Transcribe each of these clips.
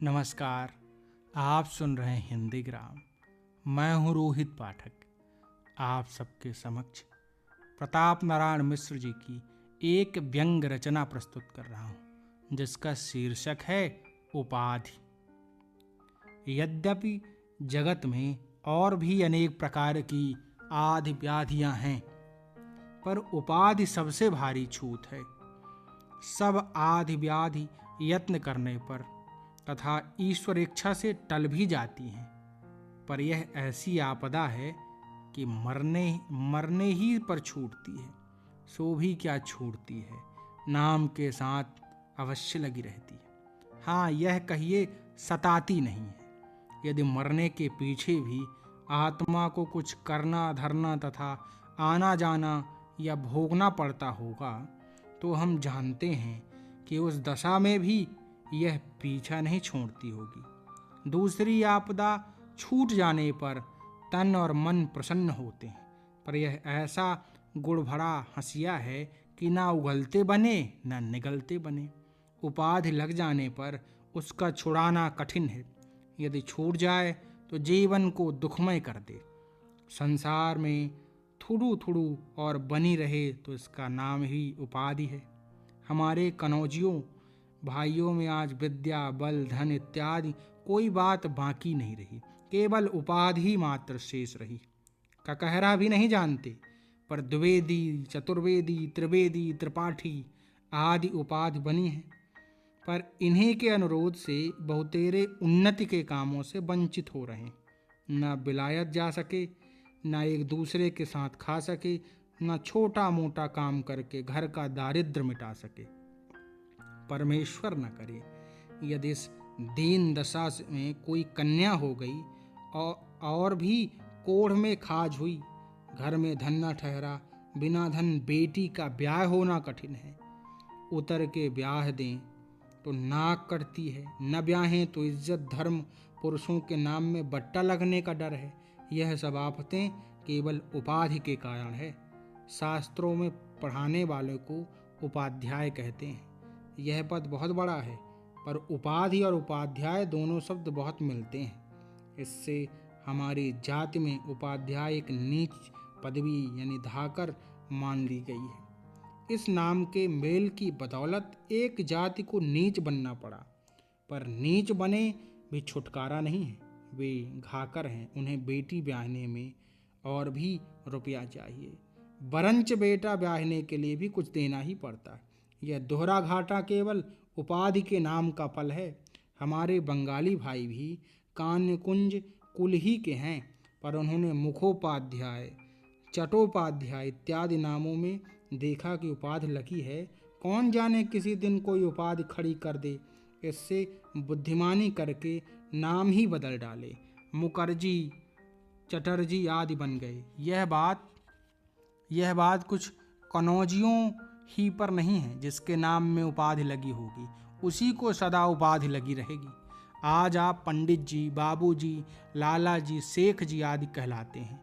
नमस्कार। आप सुन रहे हैं हिंदी ग्राम। मैं हूं रोहित पाठक। आप सबके समक्ष प्रताप नारायण मिश्र जी की एक व्यंग रचना प्रस्तुत कर रहा हूं, जिसका शीर्षक है उपाधि। यद्यपि जगत में और भी अनेक प्रकार की आदि व्याधियां हैं, पर उपाधि सबसे भारी छूत है। सब आदि व्याधि यत्न करने पर तथा ईश्वर इच्छा से टल भी जाती हैं, पर यह ऐसी आपदा है कि मरने ही पर छूटती है। सो भी क्या छूटती है, नाम के साथ अवश्य लगी रहती है। हाँ, यह कहिए सताती नहीं है। यदि मरने के पीछे भी आत्मा को कुछ करना धरना तथा आना जाना या भोगना पड़ता होगा, तो हम जानते हैं कि उस दशा में भी यह पीछा नहीं छोड़ती होगी। दूसरी आपदा छूट जाने पर तन और मन प्रसन्न होते हैं, पर यह ऐसा गुड़ भरा हंसिया है कि ना उगलते बने ना निगलते बने। उपाधि लग जाने पर उसका छुड़ाना कठिन है। यदि छूट जाए तो जीवन को दुखमय कर दे। संसार में थुड़ू थुड़ू और बनी रहे तो इसका नाम ही उपाधि है। हमारे कनौजियों भाइयों में आज विद्या बल धन इत्यादि कोई बात बाकी नहीं रही, केवल उपाधि मात्र शेष रही। ककहरा भी नहीं जानते, पर द्विवेदी चतुर्वेदी त्रिवेदी त्रिपाठी आदि उपाधि बनी है। पर इन्हीं के अनुरोध से बहुतेरे उन्नति के कामों से वंचित हो रहे हैं। न विलायत जा सके, न एक दूसरे के साथ खा सके, न छोटा मोटा काम करके घर का दारिद्र्य मिटा सके। परमेश्वर न करे, यदि इस दीन दशा में कोई कन्या हो गई और भी कोढ़ में खाज हुई, घर में धन न ठहरा, बिना धन बेटी का ब्याह होना कठिन है। उतर के ब्याह दें तो नाक कटती है, न ब्याहें तो इज्जत धर्म पुरुषों के नाम में बट्टा लगने का डर है। यह सब आफतें केवल उपाधि के कारण है। शास्त्रों में पढ़ाने वाले को उपाध्याय कहते हैं। यह पद बहुत बड़ा है, पर उपाधि और उपाध्याय दोनों शब्द बहुत मिलते हैं। इससे हमारी जाति में उपाध्याय एक नीच पदवी यानी धाकर मान ली गई है। इस नाम के मेल की बदौलत एक जाति को नीच बनना पड़ा, पर नीच बने भी छुटकारा नहीं है। वे घाकर हैं, उन्हें बेटी ब्याहने में और भी रुपया चाहिए। बरंच बेटा ब्याहने के लिए भी कुछ देना ही पड़ता है। यह दोहरा घाटा केवल उपाधि के नाम का फल है। हमारे बंगाली भाई भी कान्यकुंज कुल ही के हैं, पर उन्होंने मुखोपाध्याय चट्टोपाध्याय इत्यादि नामों में देखा कि उपाधि लगी है। कौन जाने किसी दिन कोई उपाधि खड़ी कर दे। इससे बुद्धिमानी करके नाम ही बदल डाले, मुखर्जी चटर्जी आदि बन गए। यह बात कुछ कनौजियों ही पर नहीं है। जिसके नाम में उपाधि लगी होगी, उसी को सदा उपाधि लगी रहेगी। आज आप पंडित जी, बाबू जी, लाला जी, शेख जी आदि कहलाते हैं,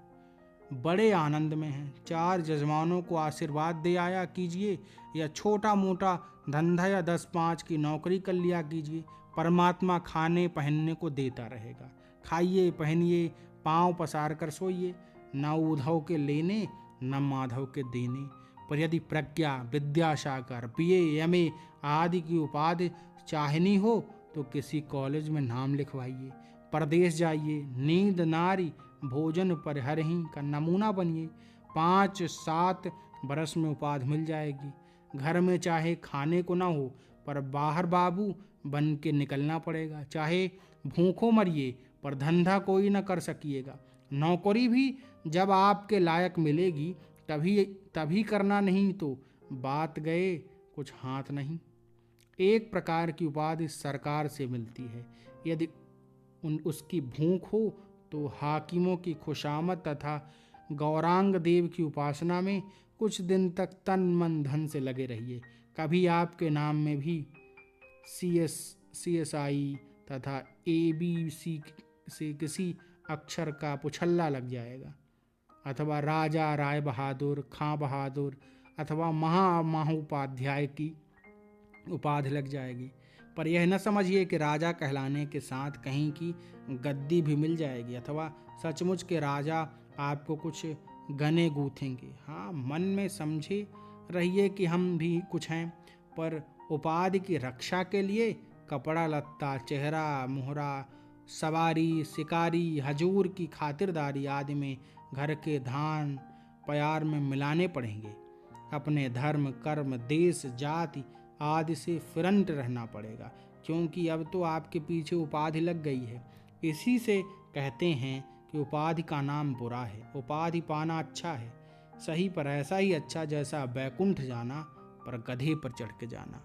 बड़े आनंद में हैं। 4 जजमानों को आशीर्वाद दे आया कीजिए, या छोटा मोटा धंधा या 10-5 की नौकरी कर लिया कीजिए। परमात्मा खाने पहनने को देता रहेगा। खाइए पहनिए, पांव पसार कर सोइए। न उद्धव के लेने न माधव के देने। पर यदि प्रज्ञा विद्यासागर बीए एमए आदि की उपाधि चाहनी हो तो किसी कॉलेज में नाम लिखवाइए, परदेश जाइए, नींद नारी भोजन पर हरही का नमूना बनिए। 5-7 बरस में उपाधि मिल जाएगी। घर में चाहे खाने को ना हो, पर बाहर बाबू बन के निकलना पड़ेगा। चाहे भूखों मरिए, पर धंधा कोई ना कर सकिएगा। नौकरी भी जब आपके लायक मिलेगी तभी करना, नहीं तो बात गए कुछ हाथ नहीं। एक प्रकार की उपाधि सरकार से मिलती है। यदि उसकी भूख हो तो हाकिमों की खुशामद तथा गौरांग देव की उपासना में कुछ दिन तक तन मन धन से लगे रहिए। कभी आपके नाम में भी CSI तथा ABC से किसी अक्षर का पुछल्ला लग जाएगा, अथवा राजा राय बहादुर, खां बहादुर अथवा महामहोपाध्याय की उपाधि लग जाएगी। पर यह न समझिए कि राजा कहलाने के साथ कहीं की गद्दी भी मिल जाएगी अथवा सचमुच के राजा आपको कुछ गने गूंथेंगे। हाँ, मन में समझे रहिए कि हम भी कुछ हैं, पर उपाधि की रक्षा के लिए कपड़ा लत्ता, चेहरा मोहरा, सवारी, शिकारी, हजूर की खातिरदारी आदि में घर के धान प्यार में मिलाने पड़ेंगे। अपने धर्म, कर्म, देश, जाति आदि से फिरंट रहना पड़ेगा, क्योंकि अब तो आपके पीछे उपाधि लग गई है। इसी से कहते हैं कि उपाधि का नाम बुरा है। उपाधि पाना अच्छा है, सही, पर ऐसा ही अच्छा जैसा बैकुंठ जाना पर गधे पर चढ़ के जाना।